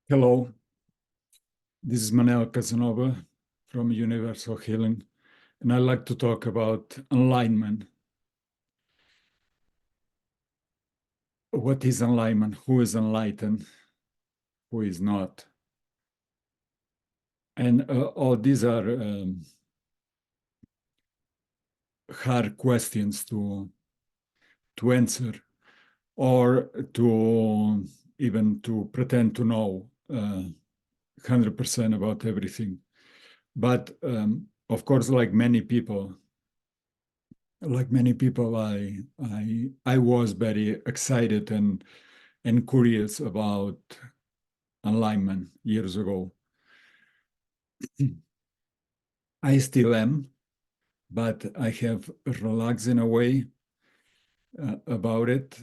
Hello, this is Manel Casanova from Universal Healing, and I'd like to talk about enlightenment. What is enlightenment? Who is enlightened? Who is not? And all these are hard questions to answer, or to even to pretend to know 100% about everything. But of course, like many people, I was very excited and curious about enlightenment years ago. I still am, but I have relaxed in a way about it,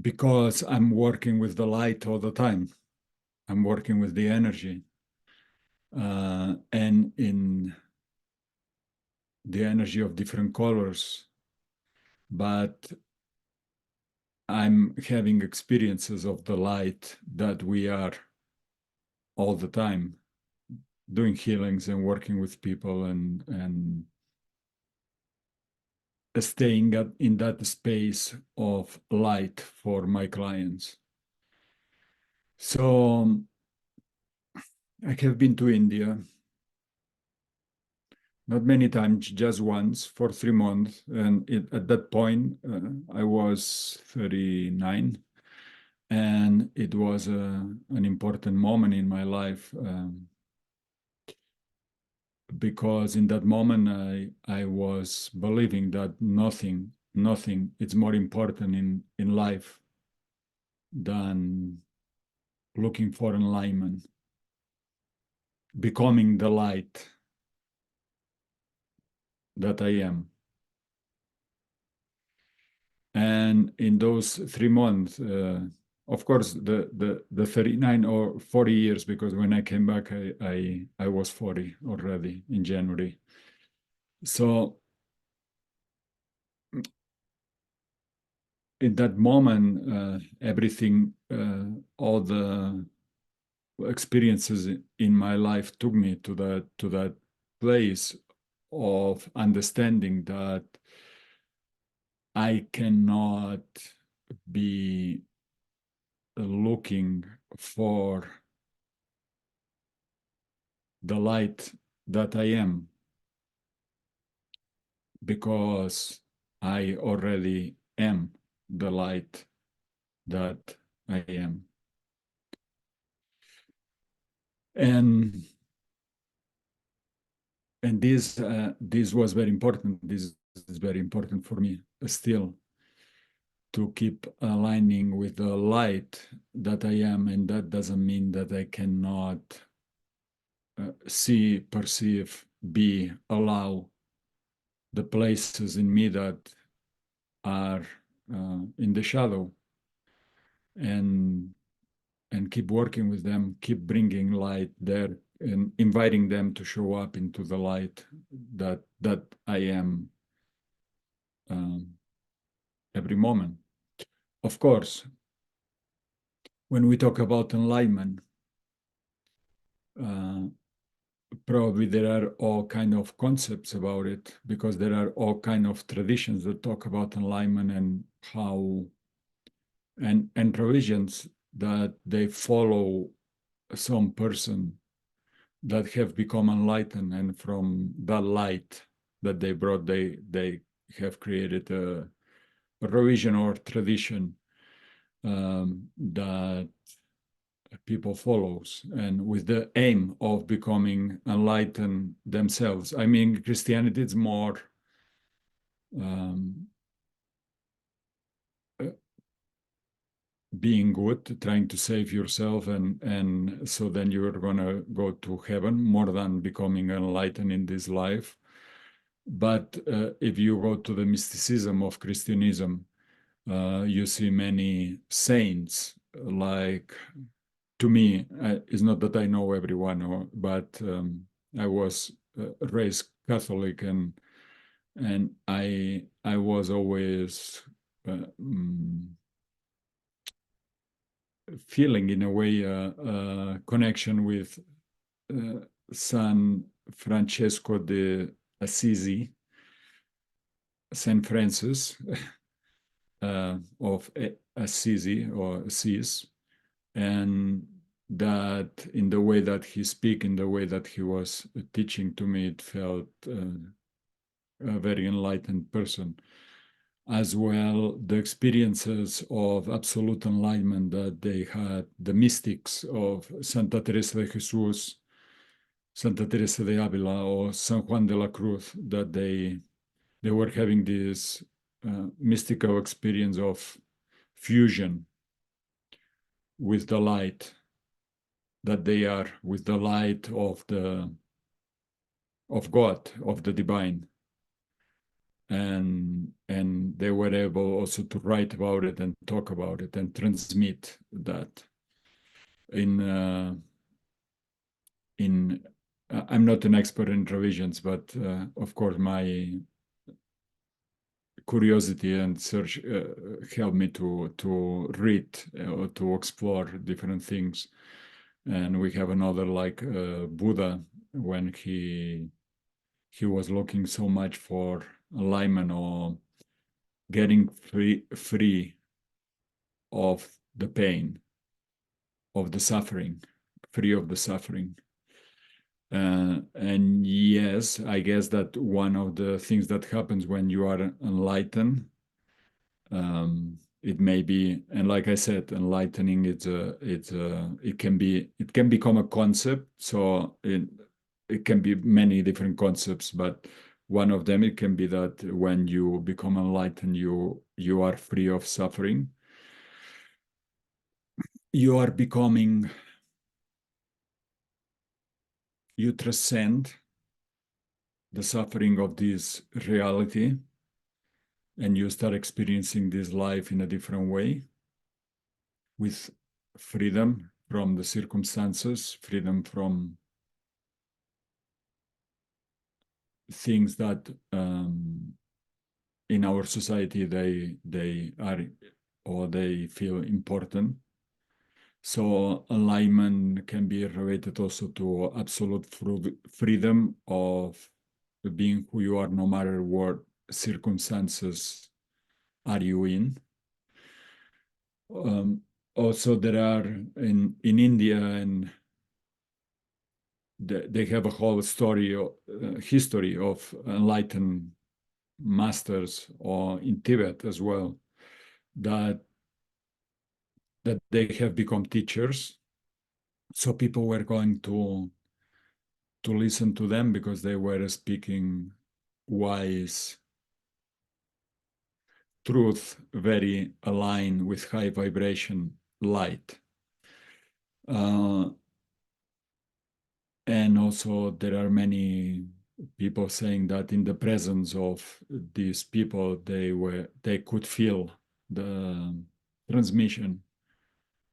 because I'm working with the light all the time. I'm working with the energy, and in the energy of different colors, but I'm having experiences of the light that we are all the time, doing healings and working with people and staying in that space of light for my clients. So I have been to India, not many times, just once for 3 months. And at that point, I was 39. And it was an important moment in my life, because in that moment I was believing that nothing is more important in life than looking for enlightenment, becoming the light that I am. And in those 3 months, of course, the 39 or 40 years, because when I came back, I was 40 already in January. So in that moment, everything, all the experiences in my life took me to that place of understanding that I cannot be looking for the light that I am, because I already am the light that I am. And this was very important. This is very important for me still, to keep aligning with the light that I am. And that doesn't mean that I cannot see, perceive, be, allow the places in me that are in the shadow, and keep working with them, keep bringing light there, and inviting them to show up into the light that I am, every moment. Of course, when we talk about enlightenment, probably there are all kind of concepts about it, because there are all kind of traditions that talk about enlightenment and how, and religions that they follow some person that have become enlightened, and from that light that they brought, they have created a religion or tradition, that people follows, and with the aim of becoming enlightened themselves. I mean, Christianity is more being good, trying to save yourself, and so then you're gonna go to heaven, more than becoming enlightened in this life. But if you go to the mysticism of Christianism, you see many saints. Like, to me, it's not that I know everyone, but I was raised Catholic, and I was always feeling in a way a connection with San Francesco de Assisi, Saint Francis of Assisi or Assis, and that in the way that he speak, in the way that he was teaching to me, it felt a very enlightened person. As well, the experiences of absolute enlightenment that they had, the mystics of Santa Teresa de Jesus, Santa Teresa de Avila, or San Juan de la Cruz, that they were having this mystical experience of fusion with the light, that they are with the light of God, of the divine. And they were able also to write about it and talk about it and transmit that in I'm not an expert in revisions, but of course my curiosity and search helped me to read or to explore different things. And we have another like Buddha, when he was looking so much for alignment or getting free of the pain, of the suffering, free of the suffering. And yes, I guess that one of the things that happens when you are enlightened, it may be, and like I said, enlightening, it can become a concept. So it can be many different concepts, but one of them, it can be that when you become enlightened, you are free of suffering. You are becoming, you transcend the suffering of this reality, and you start experiencing this life in a different way, with freedom from the circumstances, freedom from things that in our society they are, or they feel important. So alignment can be related also to absolute freedom of being who you are, no matter what circumstances are you in. Also, there are in India, and they have a whole history of enlightened masters, or in Tibet as well, that they have become teachers. So people were going to listen to them because they were speaking wise truth, very aligned with high vibration light. And also there are many people saying that in the presence of these people, they could feel the transmission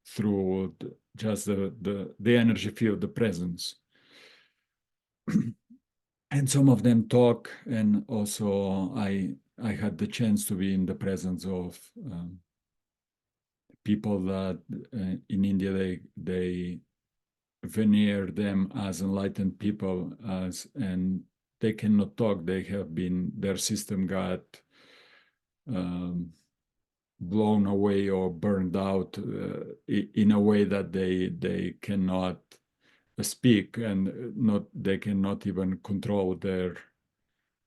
through just the energy field, the presence. And some of them talk, and also I had the chance to be in the presence of people that in India they veneer them as enlightened people, and they cannot talk. They have been, their system got blown away or burned out in a way that they cannot speak, and they cannot even control their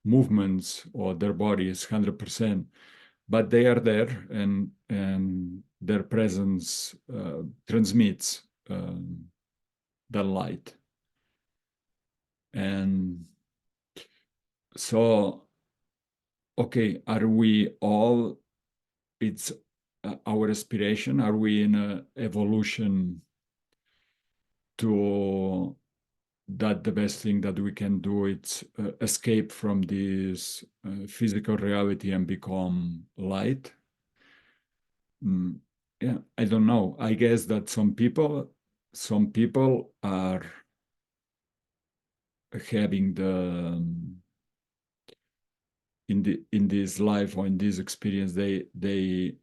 movements or their bodies 100%. But they are there, and their presence transmits the light. And so, okay, are we all, it's our aspiration, are we in an evolution to that the best thing that we can do is escape from this physical reality and become light? Yeah, I don't know. I guess that some people are having in this life or in this experience, they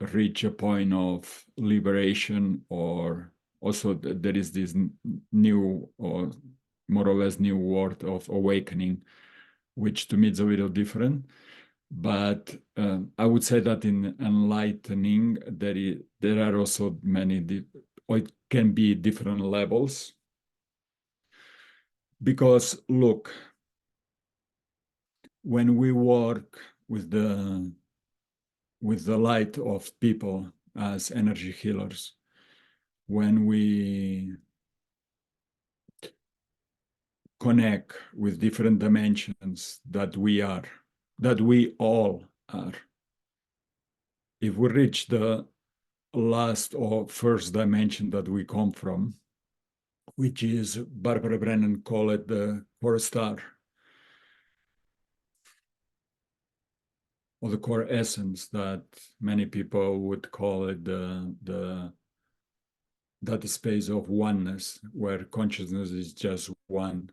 reach a point of liberation, or also there is this new, or more or less new word of awakening, which to me is a little different. But I would say that in enlightening, there are also many, or it can be different levels. Because look, when we work with the light of people as energy healers, when we connect with different dimensions that we all are, if we reach the last or first dimension that we come from, which is, Barbara Brennan called it the core star, or the core essence, that many people would call it that space of oneness, where consciousness is just one.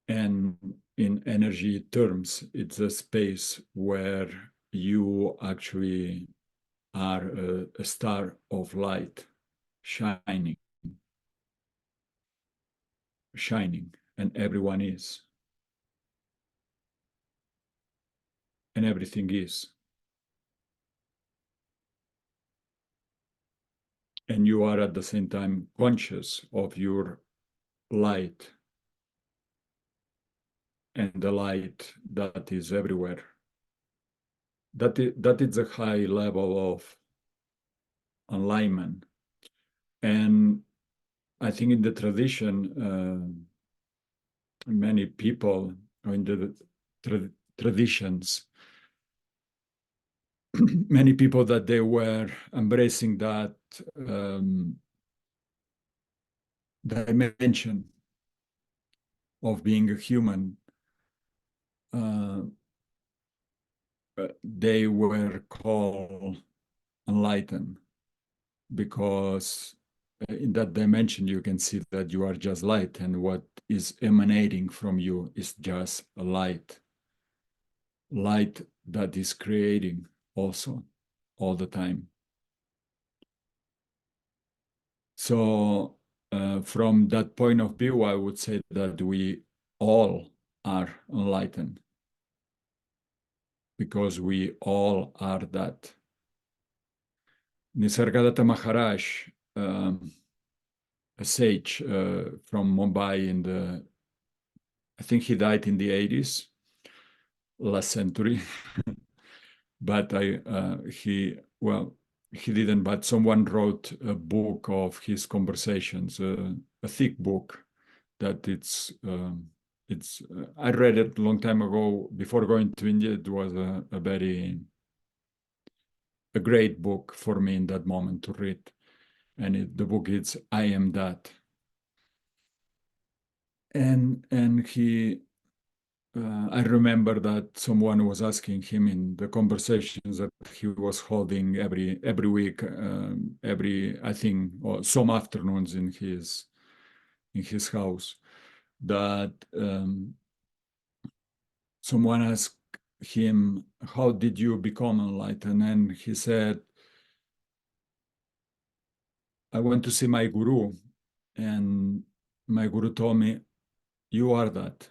And in energy terms, it's a space where you actually are a star of light, shining, and everyone is, and everything is. And you are at the same time conscious of your light, and the light that is everywhere. That is a high level of alignment. And I think in the tradition, many people in the traditions, many people that they were embracing that dimension of being a human, they were called enlightened, because in that dimension you can see that you are just light, and what is emanating from you is just a light that is creating also all the time. So from that point of view, I would say that we all are enlightened, because we all are that. Nisargadatta Maharaj, a sage from Mumbai I think he died in the 80s, last century. But he didn't, but someone wrote a book of his conversations, a thick book that I read it a long time ago before going to India. It was a great book for me in that moment to read. And the book is I Am That. And I remember that someone was asking him in the conversations that he was holding every week, I think, or some afternoons in his house, that someone asked him, "How did you become enlightened?" And he said, "I went to see my guru, and my guru told me, 'You are that.'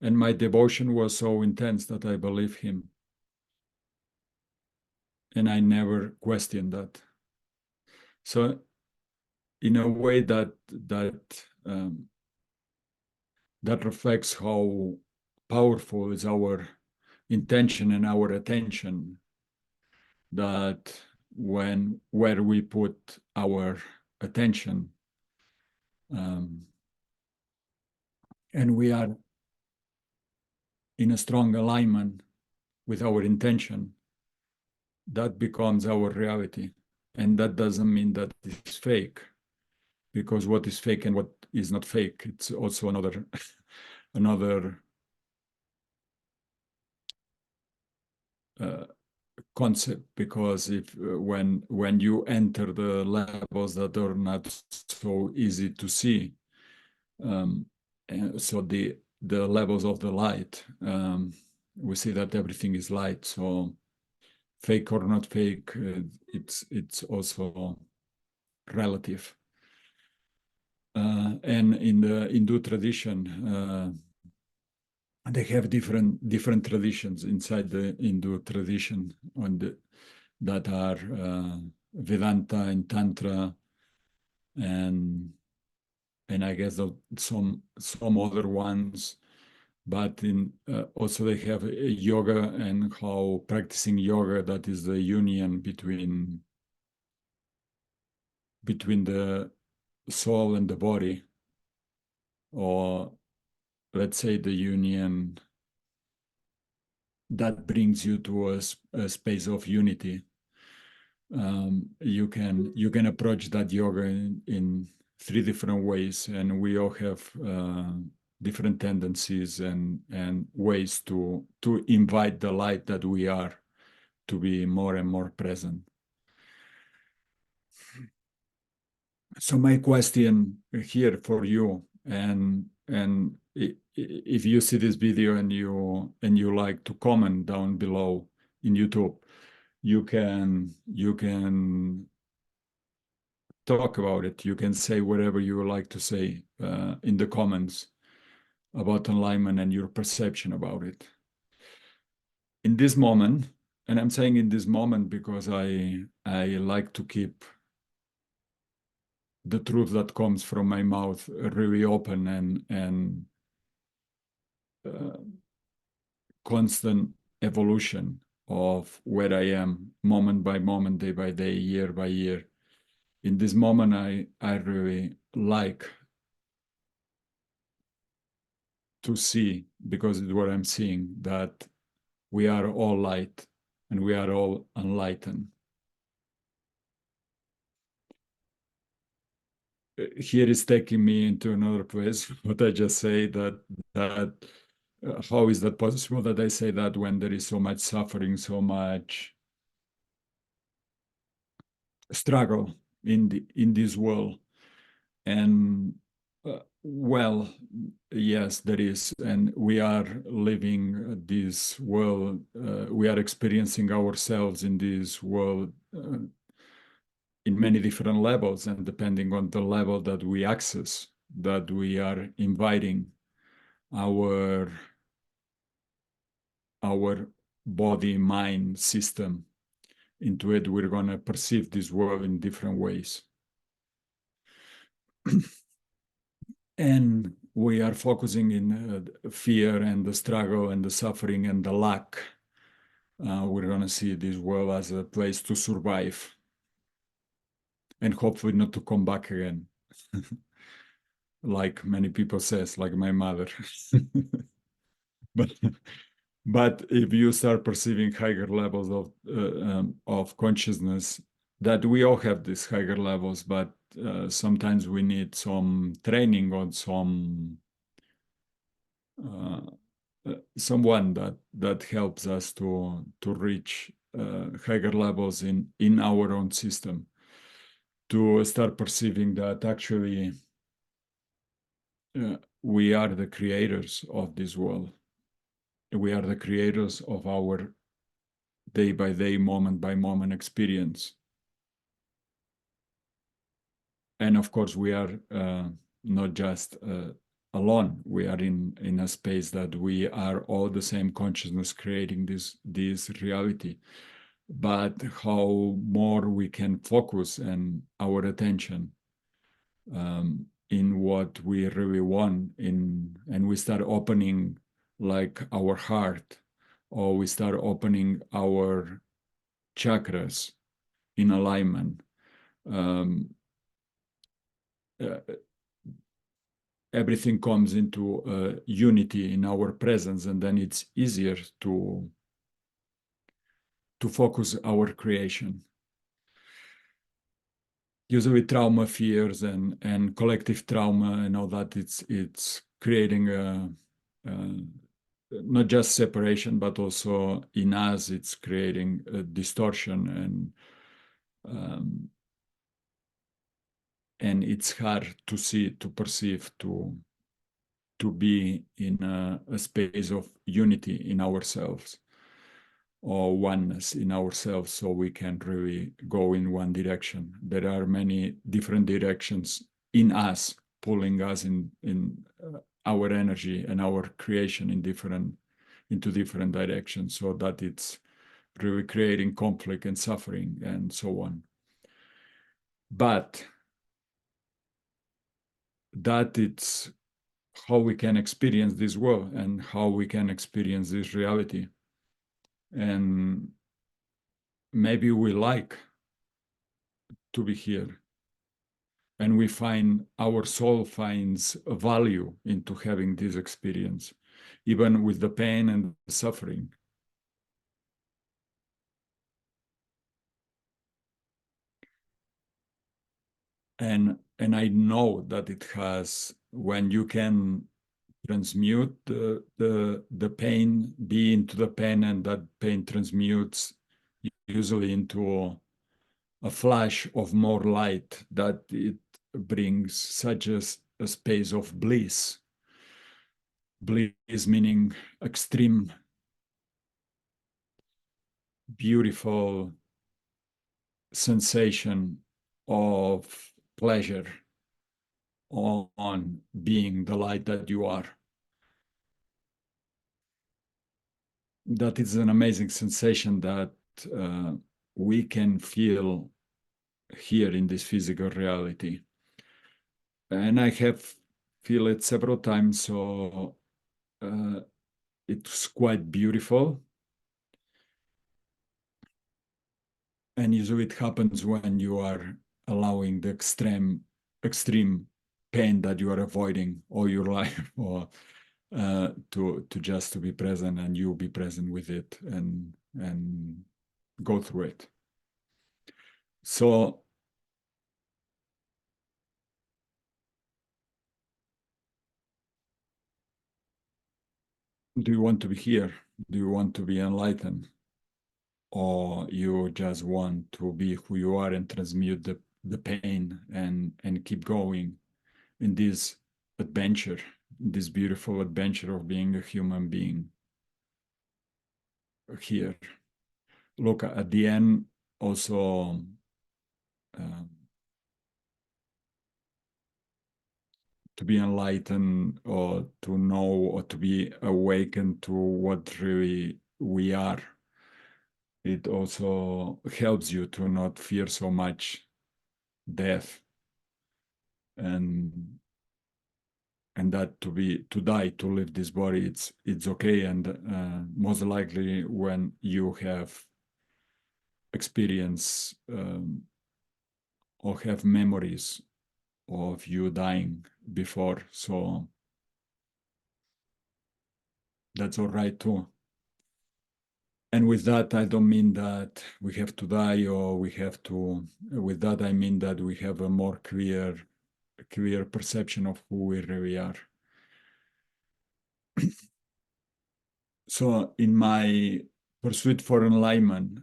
And my devotion was so intense that I believe him. And I never questioned that." So in a way that reflects how powerful is our intention and our attention, that where we put our attention, and we are in a strong alignment with our intention, that becomes our reality. And that doesn't mean that it's fake, because what is fake and what is not fake, it's also another concept. Because if when you enter the levels that are not so easy to see, so the levels of the light, We see that everything is light. So fake or not fake, it's also relative. And in the Hindu tradition, they have different traditions inside the Hindu tradition that are Vedanta and Tantra, and I guess some other ones. But in also they have yoga, and how practicing yoga, that is the union between the soul and the body, or let's say the union that brings you to a space of unity. You can approach that yoga in three different ways, and we all have different tendencies and ways to invite the light that we are to be more and more present. So my question here for you, and if you see this video and you like to comment down below in YouTube, you can talk about it. You can say whatever you would like to say in the comments about enlightenment and your perception about it. In this moment, and I'm saying in this moment because I like to keep the truth that comes from my mouth really open and uh, constant evolution of where I am moment by moment, day by day, year by year. In this moment, I really like to see, because it's what I'm seeing, that we are all light and we are all enlightened. Here is taking me into another place. What I just say that how is that possible that I say that when there is so much suffering, so much struggle in this world? And well, yes, there is, and we are living this world. We are experiencing ourselves in this world in many different levels, and depending on the level that we access, that we are inviting our body mind system into it, we're going to perceive this world in different ways. And we are focusing in fear and the struggle and the suffering and the lack. We're going to see this world as a place to survive and hopefully not to come back again. Like many people says, like my mother. but but if you start perceiving higher levels of consciousness, that we all have these higher levels, but sometimes we need some training or uh, someone that helps us to reach higher levels in our own system, to start perceiving that actually we are the creators of this world. We are the creators of our day by day, moment by moment experience. And of course, we are not just alone. We are in a space that we are all the same consciousness creating this reality. But how more we can focus and our attention in what we really want, and we start opening like our heart, or we start opening our chakras in alignment. Uh, Everything comes into unity in our presence, and then it's easier to focus our creation. Usually trauma, fears, and collective trauma and all that, it's creating not just separation, but also in us, it's creating a distortion, and it's hard to see, to perceive, to be in a space of unity in ourselves or oneness in ourselves, so we can really go in one direction. There are many different directions in us, pulling us in our energy and our creation into different directions, so that it's really creating conflict and suffering and so on. But that it's how we can experience this world and how we can experience this reality. And maybe we like to be here, and we find our soul finds a value into having this experience, even with the pain and the suffering. And I know that it has, when you can transmute the pain, be into the pain, and that pain transmutes usually into a flash of more light, that it brings such a space of bliss. Bliss meaning extreme, beautiful sensation of pleasure on being the light that you are. That is an amazing sensation that we can feel here in this physical reality. And I have feel it several times, so it's quite beautiful. And usually it happens when you are allowing the extreme pain that you are avoiding all your life, or to just to be present, and you be present with it and go through it. So do you want to be here? Do you want to be enlightened? Or you just want to be who you are and transmute the pain and keep going in this adventure, this beautiful adventure of being a human being here? Look, at the end, also, uh, to be enlightened, or to know, or to be awakened to what really we are, it also helps you to not fear so much death, and that to die, to leave this body, it's okay. And most likely when you have experience, or have memories of you dying before, so that's all right too. And with that, I don't mean that we have to die, or we have to, with that, I mean that we have a more clear perception of who we really are. So in my pursuit for enlightenment,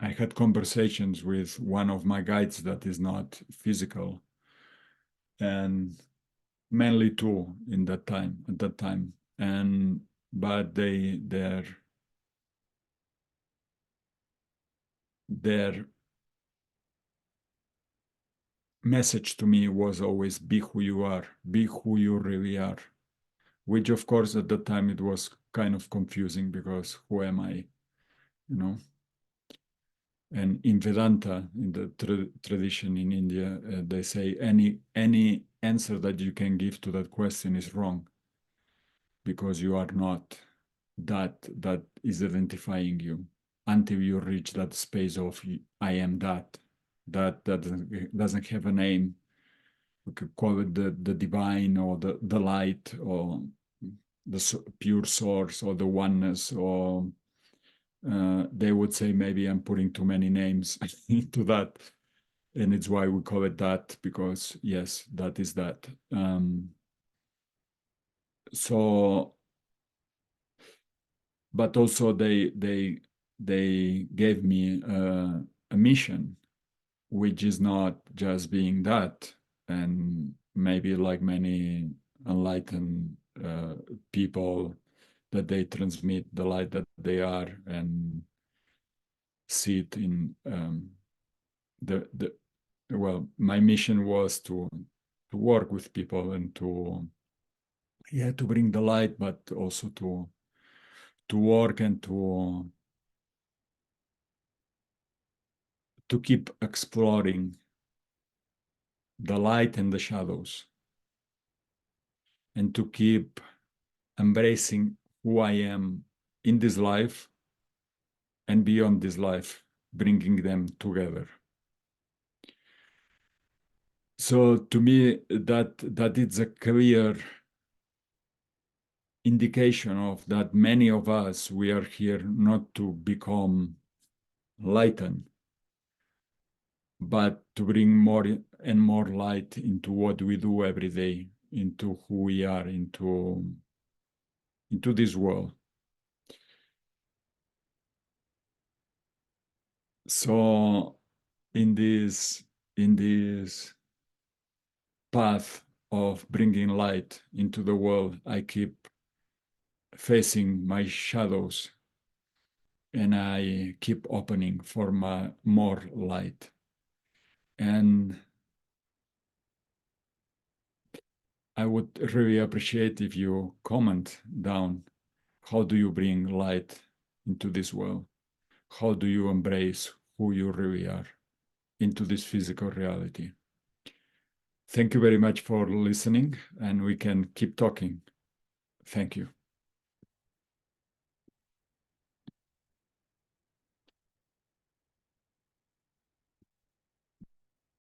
I had conversations with one of my guides that is not physical, and mainly two in that time, at that time. And but their message to me was always, be who you are, be who you really are. Which of course at that time it was kind of confusing, because who am I? You know? And in Vedanta, in the tradition in India, they say any answer that you can give to that question is wrong, because you are not that is identifying you, until you reach that space of I am that. That doesn't have a name. We could call it the divine, or the light, or the pure source, or the oneness, or they would say maybe I'm putting too many names into that, and it's why we call it that, because yes, that is that. So, but also they gave me a mission, which is not just being that. and maybe like many enlightened people, that they transmit the light that they are and see it in the well, my mission was to work with people and to bring the light, but also to work and to keep exploring the light and the shadows, and to keep embracing who I am in this life and beyond this life, bringing them together. So to me, that is a clear indication of that many of us, we are here not to become enlightened, but to bring more and more light into what we do every day, into who we are, into this world. So in this path of bringing light into the world, I keep facing my shadows and I keep opening for more light. And I would really appreciate if you comment down, how do you bring light into this world? How do you embrace who you really are into this physical reality? Thank you very much for listening, and we can keep talking. Thank you.